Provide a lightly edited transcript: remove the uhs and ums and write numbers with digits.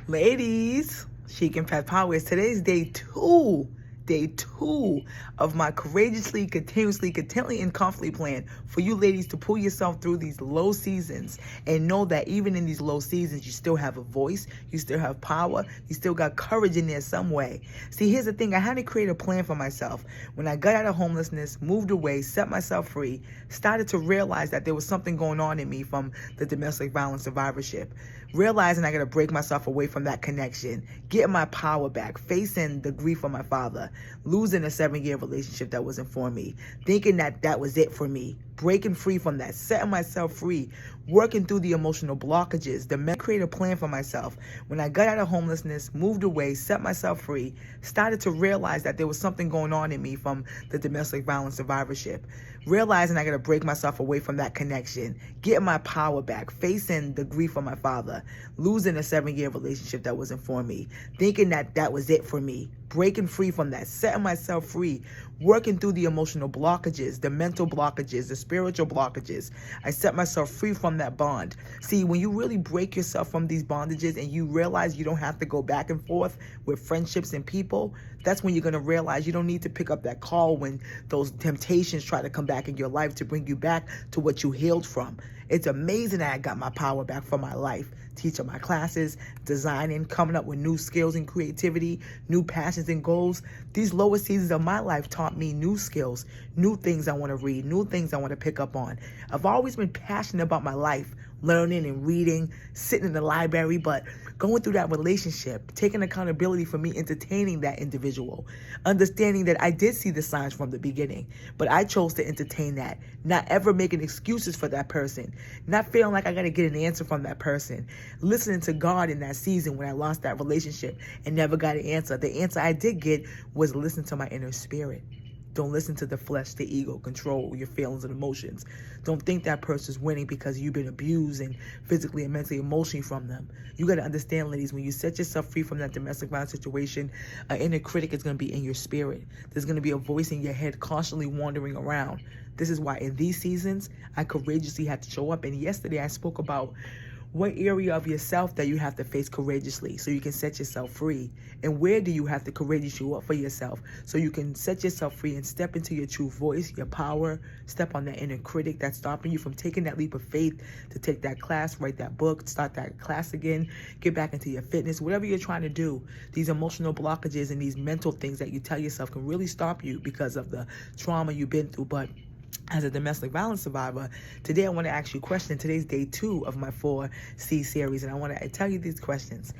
Ladies, Chic and Pet Powers. Today's day two of my courageously, continuously, contently, and confidently plan for you ladies to pull yourself through these low seasons and know that even in these low seasons, you still have a voice, you still have power, you still got courage in there some way. See, here's the thing. I had to create a plan for myself. When I got out of homelessness, moved away, set myself free, started to realize that there was something going on in me from the domestic violence survivorship. Realizing I got to break myself away from that connection, getting my power back, facing the grief of my father, losing a 7-year relationship that wasn't for me, thinking that that was it for me, breaking free from that, setting myself free, working through the emotional blockages, create a plan for myself. When I got out of homelessness, moved away, set myself free, started to realize that there was something going on in me from the domestic violence survivorship. Realizing I got to break myself away from that connection, getting my power back, facing the grief of my father, losing a 7-year relationship that wasn't for me, thinking that that was it for me, breaking free from that, setting myself free, working through the emotional blockages, the mental blockages, the spiritual blockages. I set myself free from that bond. See, when you really break yourself from these bondages and you realize you don't have to go back and forth with friendships and people, that's when you're going to realize you don't need to pick up that call when those temptations try to come back in your life to bring you back to what you healed from. It's amazing that I got my power back for my life. Teaching my classes, designing, coming up with new skills and creativity, new passions and goals. These lower seasons of my life taught me new skills, new things I want to read, new things I want to pick up on. I've always been passionate about my life, learning and reading, sitting in the library, but going through that relationship, taking accountability for me entertaining that individual, understanding that I did see the signs from the beginning, but I chose to entertain that, not ever making excuses for that person, not feeling like I got to get an answer from that person, listening to God in that season when I lost that relationship and never got an answer. The answer I did get was listen to my inner spirit. Don't listen to the flesh, the ego, control your feelings and emotions. Don't think that person's winning because you've been abused and physically and mentally, emotionally from them. You got to understand, ladies, when you set yourself free from that domestic violence situation, an inner critic is going to be in your spirit. There's going to be a voice in your head constantly wandering around. This is why in these seasons, I courageously had to show up. And yesterday I spoke about what area of yourself that you have to face courageously so you can set yourself free? And where do you have to courageously show up for yourself so you can set yourself free and step into your true voice, your power, step on that inner critic that's stopping you from taking that leap of faith to take that class, write that book, start that class again, get back into your fitness, whatever you're trying to do. These emotional blockages and these mental things that you tell yourself can really stop you because of the trauma you've been through. But as a domestic violence survivor, today I want to ask you a question. Today's day 2 of my 4C series, and I want to tell you these questions.